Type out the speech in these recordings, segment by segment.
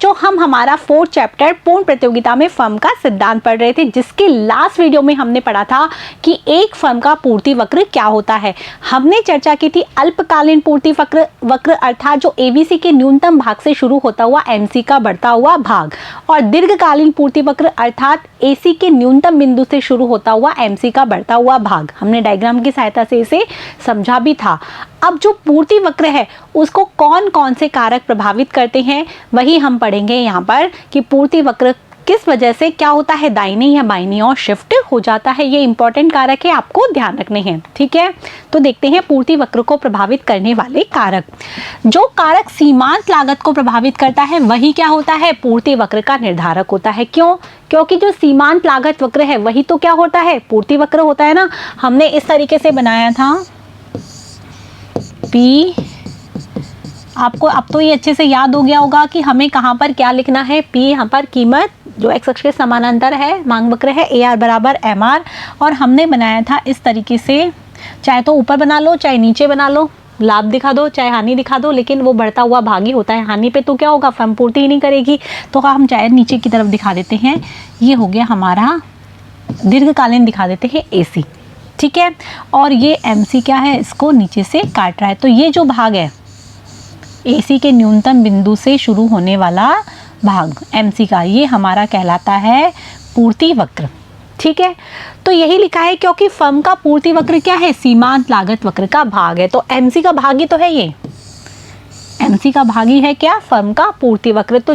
जो हम हमारा 4th चैप्टर पूर्ण प्रतियोगिता में फर्म का सिद्धांत पढ़ रहे थे, जिसके लास्ट वीडियो में हमने पढ़ा था कि एक फर्म का पूर्ति वक्र क्या होता है। हमने चर्चा की थी अल्पकालीन पूर्ति वक्र अर्थात जो एबीसी के न्यूनतम भाग से शुरू होता हुआ एमसी का बढ़ता हुआ भाग, और दीर्घकालीन पूर्ति वक्र अर्थात एसी के न्यूनतम बिंदु से शुरू होता हुआ एमसी का बढ़ता हुआ भाग। हमने डायग्राम की सहायता से इसे समझा भी था। अब जो पूर्ति वक्र है उसको कौन कौन से कारक प्रभावित करते हैं वही हम पढ़ेंगे यहाँ पर कि पूर्ति वक्र किस वजह से क्या होता है, दाहिनी या बाईं ओर शिफ्ट हो जाता है। ये इंपॉर्टेंट कारक है, आपको ध्यान रखने हैं, ठीक है। तो देखते हैं पूर्ति वक्र को प्रभावित करने वाले कारक। जो कारक सीमांत लागत को प्रभावित करता है वही क्या होता है, पूर्ति वक्र का निर्धारक होता है। क्यों? क्योंकि जो सीमांत लागत वक्र है वही तो क्या होता है, पूर्ति वक्र होता है ना। हमने इस तरीके से बनाया था पी, आपको अब तो ये अच्छे से याद हो गया होगा कि हमें कहाँ पर क्या लिखना है। पी यहाँ पर कीमत जो एक्स अक्ष के समानांतर है, मांग वक्र है, ए आर बराबर एम आर, और हमने बनाया था इस तरीके से, चाहे तो ऊपर बना लो चाहे नीचे बना लो, लाभ दिखा दो चाहे हानि दिखा दो, लेकिन वो बढ़ता हुआ भाग ही होता है। हानि पे तो क्या होगा, फर्म पूर्ति ही नहीं करेगी, तो हम चाहे नीचे की तरफ दिखा देते हैं। ये हो गया हमारा दीर्घकालीन, दिखा देते हैं एसी, ठीक है। और ये एमसी क्या है, इसको नीचे से काट रहा है। तो ये जो भाग है एसी के न्यूनतम बिंदु से शुरू होने वाला भाग एमसी का, ये हमारा कहलाता है पूर्ति वक्र, ठीक है। तो यही लिखा है क्योंकि फर्म का पूर्ति वक्र क्या है, सीमांत लागत वक्र का भाग है। तो एमसी का भाग ही तो है, ये एमसी का भाग ही है क्या, फर्म का पूर्ति वक्र। तो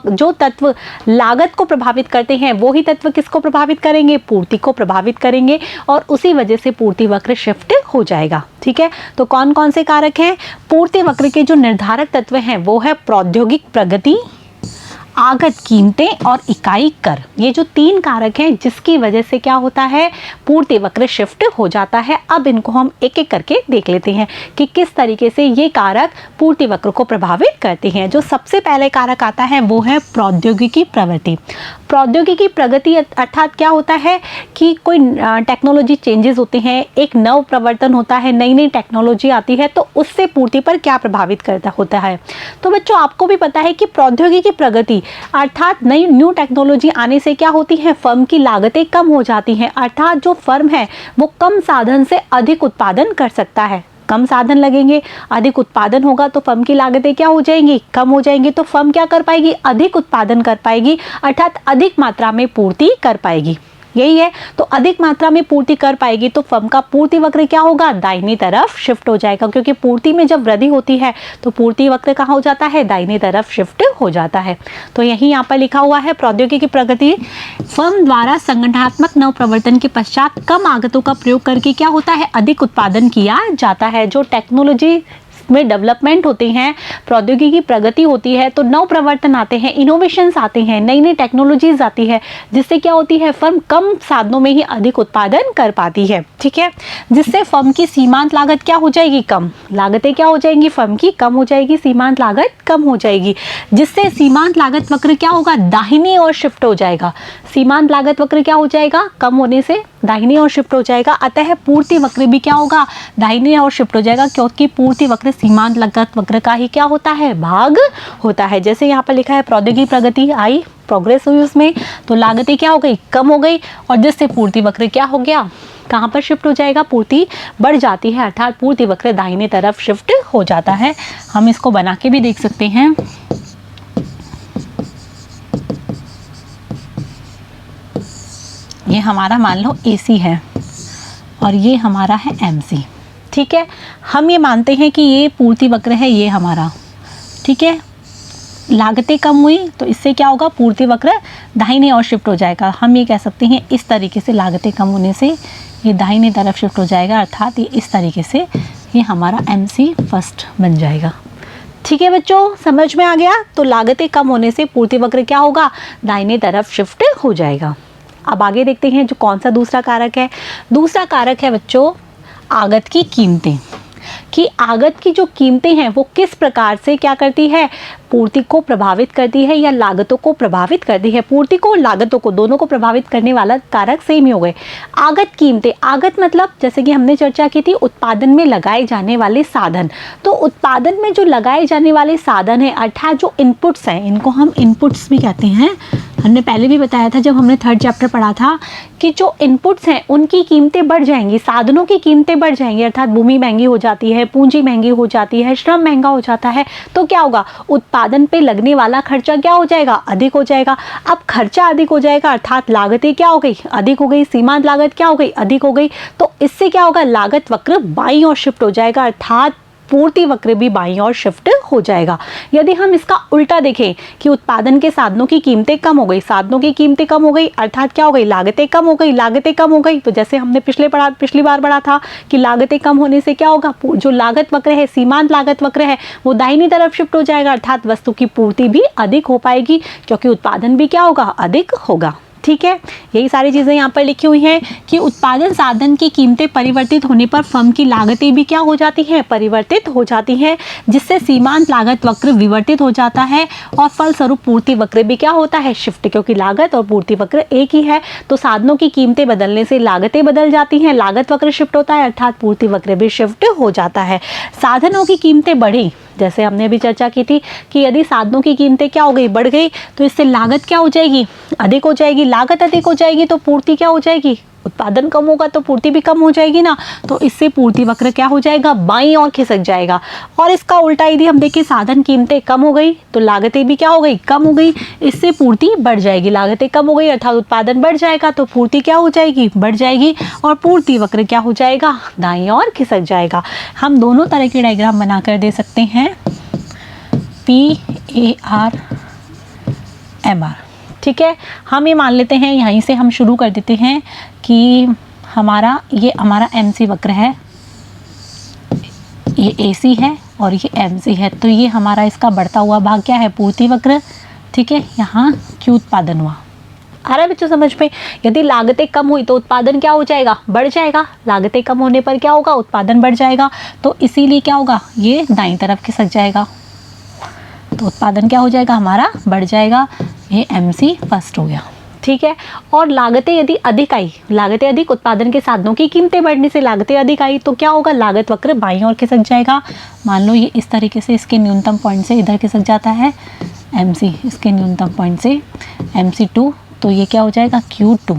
जो तत्व लागत को प्रभावित करते हैं वो ही तत्व किसको प्रभावित करेंगे, पूर्ति को प्रभावित करेंगे, और उसी वजह से पूर्ति वक्र शिफ्ट हो जाएगा, ठीक है। तो कौन कौन से कारक हैं, पूर्ति वक्र के जो निर्धारक तत्व हैं वो है प्रौद्योगिक प्रगति, आगत कीमतें और इकाई कर। ये जो 3 कारक हैं जिसकी वजह से क्या होता है, पूर्ति वक्र शिफ्ट हो जाता है। अब इनको हम एक एक करके देख लेते हैं कि किस तरीके से ये कारक पूर्ति वक्र को प्रभावित करते हैं। जो सबसे पहले कारक आता है वो है प्रौद्योगिकी प्रगति। प्रौद्योगिकी प्रगति अर्थात क्या होता है कि कोई टेक्नोलॉजी चेंजेस होते हैं, एक नव प्रवर्तन होता है, नई नई टेक्नोलॉजी आती है, तो उससे पूर्ति पर क्या प्रभावित करता होता है। तो बच्चों आपको भी पता है कि प्रौद्योगिकी प्रगति अर्थात नई न्यू टेक्नोलॉजी आने से क्या होती है, फर्म की लागतें कम हो जाती हैं, अर्थात जो फर्म है वो कम साधन से अधिक उत्पादन कर सकता है। कम साधन लगेंगे, अधिक उत्पादन होगा तो फर्म की लागतें क्या हो जाएंगी, कम हो जाएंगी, तो फर्म क्या कर पाएगी, अधिक उत्पादन कर पाएगी, अर्थात अधिक मात्रा में पूर्ति कर पाएगी। यही है, तो अधिक मात्रा में पूर्ति कर पाएगी तो फर्म का पूर्ति वक्र क्या होगा, दाहिनी तरफ शिफ्ट हो जाएगा, क्योंकि पूर्ति में जब वृद्धि होती है तो पूर्ति वक्र कहाँ हो जाता है, दाहिनी तरफ शिफ्ट हो जाता है। तो यही यहाँ पर लिखा हुआ है प्रौद्योगिकी प्रगति, फर्म द्वारा संगठनात्मक नव प्रवर्तन के पश्चात कम आगतों का प्रयोग करके क्या होता है, अधिक उत्पादन किया जाता है। जो टेक्नोलॉजी में डेवलपमेंट होते हैं, प्रौद्योगिकी प्रगति होती है, तो नव प्रवर्तन आते हैं, इनोवेशंस आते हैं, नई नई टेक्नोलॉजीज आती है, जिससे क्या होती है, फर्म कम साधनों में ही अधिक उत्पादन कर पाती है, ठीक है। जिससे फर्म की सीमांत लागत क्या हो जाएगी, कम, लागतें क्या हो जाएंगी, फर्म की कम हो जाएगी, सीमांत लागत कम हो जाएगी, जिससे सीमांत लागत वक्र क्या होगा, दाहिनी ओर शिफ्ट हो जाएगा। सीमांत लागत वक्र क्या हो जाएगा, कम होने से दाहिनी ओर शिफ्ट हो जाएगा, अतः पूर्ति वक्र भी क्या होगा, दाहिनी ओर शिफ्ट हो जाएगा, क्योंकि पूर्ति वक्र सीमांत लागत वक्र का ही क्या होता है, भाग होता है। जैसे यहाँ पर लिखा है प्रौद्योगिकी प्रगति आई, प्रोग्रेस हुई उसमें, तो लागतें क्या हो गई, कम हो गई, और जिससे पूर्ति वक्र क्या हो गया, कहाँ पर शिफ्ट हो जाएगा, पूर्ति बढ़ जाती है, अर्थात पूर्ति वक्र दाहिने तरफ शिफ्ट हो जाता है। हम इसको बना के भी देख सकते हैं। ये हमारा मान लो एसी है और ये हमारा है एमसी, ठीक है। हम ये मानते हैं कि ये पूर्ति वक्र है, ये हमारा, ठीक है। लागतें कम हुई तो इससे क्या होगा, पूर्ति वक्र दाहिने ओर शिफ्ट हो जाएगा। हम ये कह सकते हैं इस तरीके से लागतें कम होने से ये दाहिने तरफ शिफ्ट हो जाएगा, अर्थात ये इस तरीके से ये हमारा एमसी फर्स्ट बन जाएगा, ठीक है बच्चों, समझ में आ गया। तो लागतें कम होने से पूर्ति वक्र क्या होगा, दाहिने तरफ शिफ्ट हो जाएगा। अब आगे देखते हैं जो कौन सा दूसरा कारक है। दूसरा कारक है बच्चों आगत की कीमतें। कि आगत की जो कीमतें हैं वो किस प्रकार से क्या करती है, पूर्ति को प्रभावित करती है या लागतों को प्रभावित करती है। पूर्ति को, लागतों को, दोनों को प्रभावित करने वाला कारक सेम ही हो गए। आगत कीमतें, आगत मतलब जैसे कि हमने चर्चा की थी उत्पादन में लगाए जाने वाले साधन। तो उत्पादन में जो लगाए जाने वाले साधन है अर्थात जो इनपुट्स हैं, इनको हम इनपुट्स भी कहते हैं। हमने पहले भी बताया था जब हमने 3rd चैप्टर पढ़ा था कि जो इनपुट्स हैं उनकी कीमतें बढ़ जाएंगी, साधनों की कीमतें बढ़ जाएंगी, अर्थात भूमि महंगी हो जाती है, पूंजी महंगी हो जाती है, श्रम महंगा हो जाता है, तो क्या होगा, उत्पादन पे लगने वाला खर्चा क्या हो जाएगा, अधिक हो जाएगा। अब खर्चा अधिक हो जाएगा अर्थात लागतें क्या हो गई, अधिक हो गई, सीमांत लागत क्या हो गई, अधिक हो गई। तो इससे क्या होगा, लागत वक्र बाईं ओर शिफ्ट हो जाएगा अर्थात पूर्ति वक्र भी बाईं ओर शिफ्ट हो जाएगा। यदि हम इसका उल्टा देखें कि उत्पादन के साधनों की कीमतें कम हो गई, साधनों की कीमतें कम हो गई अर्थात क्या हो गई, लागतें कम हो गई, लागतें कम हो गई। तो जैसे हमने पिछली बार पढ़ा था कि लागतें कम होने से क्या होगा, जो लागत वक्र है, सीमांत लागत वक्र है, वो दाहिनी तरफ शिफ्ट हो जाएगा अर्थात वस्तु की पूर्ति भी अधिक हो पाएगी क्योंकि उत्पादन भी क्या होगा, अधिक होगा। ठीक है, यही सारी चीज़ें यहाँ पर लिखी हुई हैं कि उत्पादन साधन की कीमतें परिवर्तित होने पर फर्म की लागतें भी क्या हो जाती हैं, परिवर्तित हो जाती हैं, जिससे सीमांत लागत वक्र विवर्तित हो जाता है और फलस्वरूप पूर्ति वक्र भी क्या होता है, शिफ्ट, क्योंकि लागत और पूर्ति वक्र एक ही है। तो साधनों की कीमतें बदलने से लागतें बदल जाती हैं, लागत वक्र शिफ्ट होता है अर्थात पूर्ति वक्र भी शिफ्ट हो जाता है। साधनों की कीमतें बढ़ी, जैसे हमने अभी चर्चा की थी कि यदि साधनों की कीमतें क्या हो गई, बढ़ गई, तो इससे लागत क्या हो जाएगी, अधिक हो जाएगी। लागत अधिक हो जाएगी तो पूर्ति क्या हो जाएगी, उत्पादन कम होगा तो पूर्ति भी कम हो जाएगी ना। तो इससे पूर्ति वक्र क्या हो जाएगा, बाईं ओर खिसक जाएगा। और इसका उल्टा यदि हम देखें, साधन कीमतें कम हो गई तो लागतें भी क्या हो गई, कम हो गई, इससे पूर्ति बढ़ जाएगी। लागतें कम हो गई अर्थात उत्पादन बढ़ जाएगा तो पूर्ति क्या हो जाएगी, बढ़ जाएगी और पूर्ति वक्र क्या हो जाएगा, दाईं ओर खिसक जाएगा। हम दोनों तरह के डायग्राम बनाकर दे सकते हैं, PAR MR। ठीक है, हम ये मान लेते हैं, यहीं से हम शुरू कर देते हैं कि ये हमारा MC वक्र है, ये AC है और ये MC है। तो ये हमारा इसका बढ़ता हुआ भाग क्या है, पूर्ति वक्र। ठीक है, यहाँ Q उत्पादन हुआ। आ रहा है बच्चों समझ में। यदि लागतें कम हुई तो उत्पादन क्या हो जाएगा, बढ़ जाएगा। लागतें कम होने पर क्या होगा, उत्पादन बढ़ जाएगा। तो इसीलिए क्या होगा, ये दाईं तरफ खिसक जाएगा तो उत्पादन क्या हो जाएगा, हमारा बढ़ जाएगा। ये MC फर्स्ट हो गया। ठीक है, और लागतें यदि अधिक आई, लागतें अधिक, उत्पादन के साधनों की कीमतें बढ़ने से लागतें अधिक आई तो क्या होगा, लागत वक्र बाईं ओर खिसक जाएगा। मान लो ये इस तरीके से इसके न्यूनतम पॉइंट से इधर खिसक जाता है MC, इसके न्यूनतम पॉइंट से MC2, तो ये क्या हो जाएगा, Q2।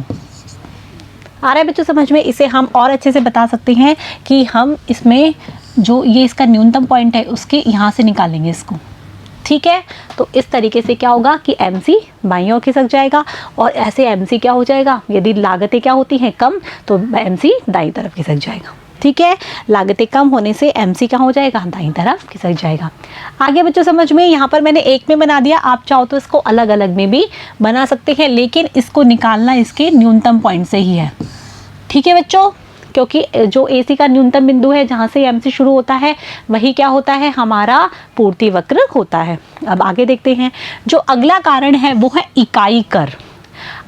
आ रहा है बच्चों समझ में। इसे हम और अच्छे से बता सकते हैं कि हम इसमें जो ये इसका न्यूनतम पॉइंट है उसके यहाँ से निकालेंगे इसको। ठीक है, तो इस तरीके से क्या होगा कि MC बाईं ओर खिसक जाएगा और ऐसे MC क्या हो जाएगा, यदि लागतें क्या होती हैं, कम, तो MC दाईं तरफ खिसक जाएगा। ठीक है, लागतें कम होने से MC क्या हो जाएगा, दाईं तरफ खिसक जाएगा। आगे बच्चों समझ में, यहाँ पर मैंने एक में बना दिया, आप चाहो तो इसको अलग अलग में भी बना सकते हैं, लेकिन इसको निकालना इसके न्यूनतम पॉइंट से ही है। ठीक है बच्चों, क्योंकि जो AC का न्यूनतम बिंदु है जहाँ से MC शुरू होता है वही क्या होता है, हमारा पूर्ति वक्र होता है। अब आगे देखते हैं, जो अगला कारण है वो है इकाई कर।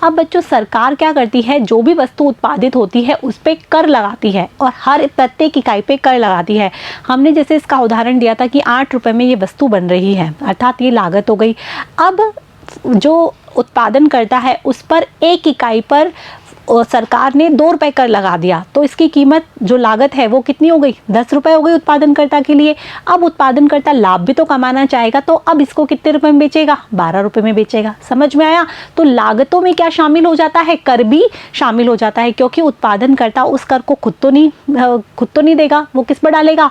अब बच्चों सरकार क्या करती है, जो भी वस्तु उत्पादित होती है उस पर कर लगाती है और हर प्रत्येक इकाई पे कर लगाती है। हमने जैसे इसका उदाहरण दिया था कि 8 रुपये में ये वस्तु बन रही है अर्थात ये लागत हो गई। अब जो उत्पादन करता है उस पर एक इकाई पर सरकार ने 2 रुपये कर लगा दिया तो इसकी कीमत जो लागत है वो कितनी हो गई, 10 रुपये हो गई उत्पादनकर्ता के लिए। अब उत्पादनकर्ता लाभ भी तो कमाना चाहेगा, तो अब इसको कितने रुपए में बेचेगा, 12 रुपये में बेचेगा। समझ में आया। तो लागतों में क्या शामिल हो जाता है, कर भी शामिल हो जाता है, क्योंकि उत्पादनकर्ता उस कर को खुद तो नहीं देगा, वो किस पर डालेगा,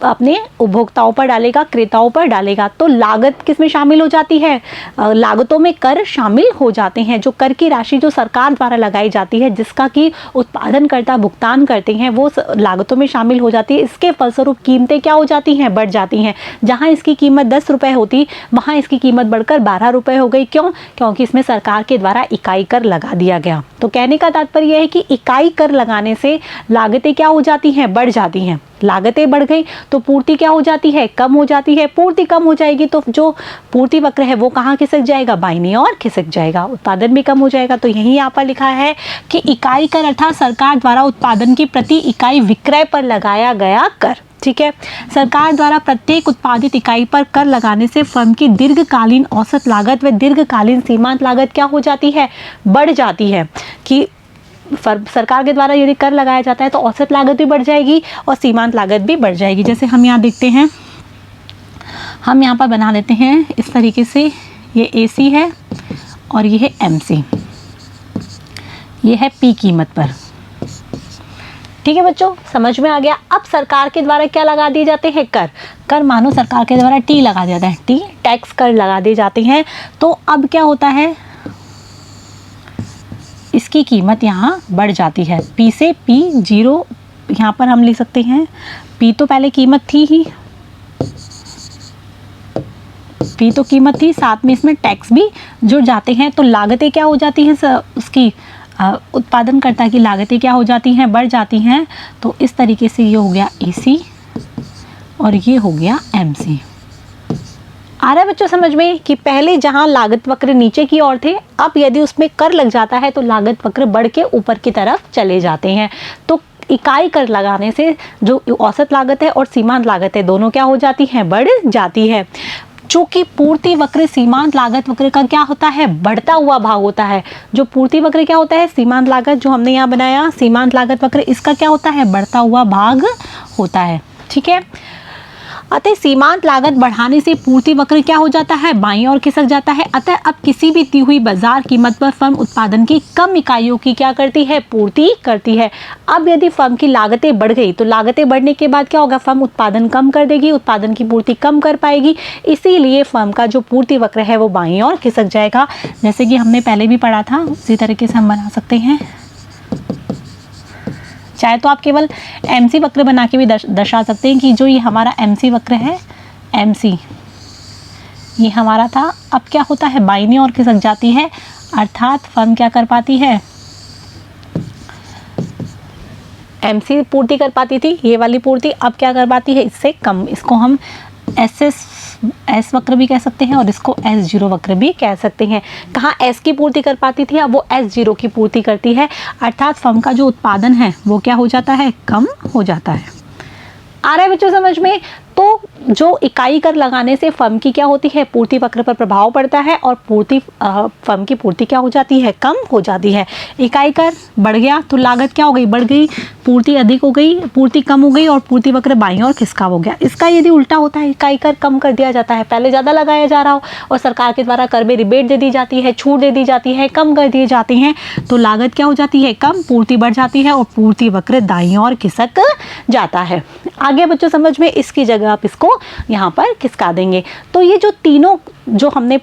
अपने उपभोक्ताओं पर डालेगा, क्रेताओं पर डालेगा। तो लागत किस में शामिल हो जाती है, लागतों में कर शामिल हो जाते हैं। जो कर की राशि जो सरकार द्वारा लगाई जाती है जिसका कि उत्पादनकर्ता भुगतान करते हैं वो लागतों में शामिल हो जाती है। इसके फलस्वरूप कीमतें क्या हो जाती हैं, बढ़ जाती हैं। जहां इसकी कीमत 10 रुपये होती वहां इसकी कीमत बढ़कर 12 रुपये हो गई। क्यों, क्योंकि इसमें सरकार के द्वारा इकाई कर लगा दिया गया। तो कहने का तात्पर्य यह है कि इकाई कर लगाने से लागतें क्या हो जाती हैं, बढ़ जाती हैं। लागतें बढ़ गई तो पूर्ति क्या हो जाती है, कम हो जाती है। पूर्ति कम हो जाएगी तो जो पूर्ति वक्र है वो कहाँ खिसक जाएगा, बाईं ओर खिसक जाएगा, उत्पादन भी कम हो जाएगा। तो यही यहाँ पर लिखा है कि इकाई कर अर्थात सरकार द्वारा उत्पादन की प्रति इकाई विक्रय पर लगाया गया कर। ठीक है। सरकार द्वारा प्रत्येक उत्पादित इकाई पर कर लगाने से फर्म की दीर्घकालीन औसत लागत व दीर्घकालीन सीमांत लागत क्या हो जाती है, बढ़ जाती है। कि सरकार के द्वारा यदि कर लगाया जाता है तो औसत लागत भी बढ़ जाएगी और सीमांत लागत भी बढ़ जाएगी। जैसे हम यहाँ देखते हैं, हम यहाँ पर बना लेते हैं इस तरीके से, ये AC है और ये है MC, ये है P कीमत पर। ठीक है बच्चों, समझ में आ गया। अब सरकार के द्वारा क्या लगा दिए जाते हैं, कर मानो सरकार के द्वारा T लगा दिया जाता है, T टैक्स कर लगा दिए जाते हैं। तो अब क्या होता है, इसकी कीमत यहाँ बढ़ जाती है। P से P0 यहाँ पर हम लिख सकते हैं, P तो पहले कीमत थी ही, P तो कीमत थी, साथ में इसमें टैक्स भी जुड़ जाते हैं। तो लागतें क्या हो जाती हैं, उसकी उत्पादनकर्ता की लागतें क्या हो जाती हैं, बढ़ जाती हैं। तो इस तरीके से ये हो गया AC और ये हो गया MC। आ रहा है बच्चों समझ में कि पहले जहां लागत वक्र नीचे की ओर थे, अब यदि उसमें कर लग जाता है तो लागत वक्र बढ़ के ऊपर की तरफ चले जाते हैं। तो इकाई कर लगाने से जो औसत लागत है और सीमांत लागत है दोनों क्या हो जाती हैं, बढ़ जाती है। चूँकि पूर्ति वक्र सीमांत लागत वक्र का क्या होता है, बढ़ता हुआ भाग होता है। जो पूर्ति वक्र क्या होता है, सीमांत लागत जो हमने यहाँ बनाया सीमांत लागत वक्र, इसका क्या होता है, बढ़ता हुआ भाग होता है। ठीक है, अतः सीमांत लागत बढ़ाने से पूर्ति वक्र क्या हो जाता है, बाईं ओर खिसक जाता है। अतः अब किसी भी दी हुई बाजार कीमत पर फर्म उत्पादन की कम इकाइयों की क्या करती है, पूर्ति करती है। अब यदि फर्म की लागतें बढ़ गई तो लागतें बढ़ने के बाद क्या होगा, फर्म उत्पादन कम कर देगी, उत्पादन की पूर्ति कम कर पाएगी। इसीलिए फर्म का जो पूर्ति वक्र है वो बाईं ओर खिसक जाएगा। जैसे कि हमने पहले भी पढ़ा था, उसी तरीके से हम बना सकते हैं। चाहे तो आप केवल MC वक्र बना के भी दर्शा सकते हैं कि जो ये हमारा MC वक्र है, MC ये हमारा था, अब क्या होता है, बाईं ओर खिसक जाती है। अर्थात फर्म क्या कर पाती है, MC पूर्ति कर पाती थी, ये वाली पूर्ति अब क्या कर पाती है, इससे कम। इसको हम S वक्र भी कह सकते हैं और इसको S0 वक्र भी कह सकते हैं। कहाँ S की पूर्ति कर पाती थी, अब वो S0 की पूर्ति करती है। अर्थात फर्म का जो उत्पादन है वो क्या हो जाता है, कम हो जाता है। आ रहा है बच्चों समझ में। तो जो इकाई कर लगाने से फर्म की क्या होती है, पूर्ति वक्र पर प्रभाव पड़ता है और फर्म की पूर्ति क्या हो जाती है, कम हो जाती है। इकाई कर बढ़ गया तो लागत क्या हो गई, बढ़ गई, पूर्ति अधिक हो गई, पूर्ति कम हो गई और पूर्ति वक्र बाईं ओर खिसका हो गया। इसका यदि उल्टा होता है, इकाई कर कम कर दिया जाता है, पहले ज़्यादा लगाया जा रहा हो और सरकार के द्वारा कर में रिबेट दे दी जाती है, छूट दे दी जाती है, कम कर दिए जाती हैं, तो लागत क्या हो जाती है, कम, पूर्ति बढ़ जाती है और पूर्ति वक्र दाईं ओर खिसक जाता है। आगे बच्चों समझ में, इसकी जगह आप इसको यहाँ पर खिसका देंगे। तो ये जो तीनों जो हमने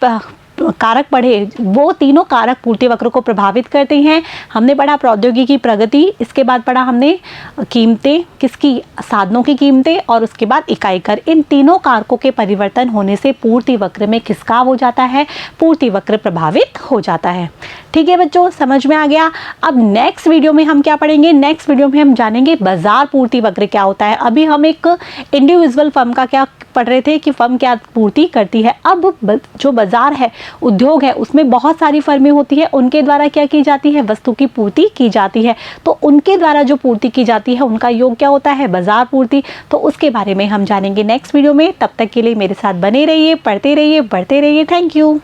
कारक पढ़े, वो तीनों कारक पूर्ति वक्र को प्रभावित करते हैं। हमने पढ़ा प्रौद्योगिकी प्रगति, इसके बाद पढ़ा हमने कीमतें, किसकी, साधनों की कीमतें, और उसके बाद इकाई कर। इन तीनों कारकों के परिवर्तन होने से पूर्ति वक्र में खिसकाव हो जाता है, पूर्ति वक्र प्रभावित हो जाता है। ठीक है बच्चों, समझ में आ गया। अब नेक्स्ट वीडियो में हम क्या पढ़ेंगे, नेक्स्ट वीडियो में हम जानेंगे बाजार पूर्ति वक्र क्या होता है। अभी हम एक इंडिविजुअल फर्म का क्या पढ़ रहे थे कि फर्म क्या पूर्ति करती है। अब जो बाजार है, उद्योग है, उसमें बहुत सारी फर्में होती है, उनके द्वारा क्या की जाती है, वस्तु की पूर्ति की जाती है। तो उनके द्वारा जो पूर्ति की जाती है उनका योग क्या होता है, बाजार पूर्ति। तो उसके बारे में हम जानेंगे नेक्स्ट वीडियो में। तब तक के लिए मेरे साथ बने रहिए, पढ़ते रहिए, बढ़ते रहिए। Thank you.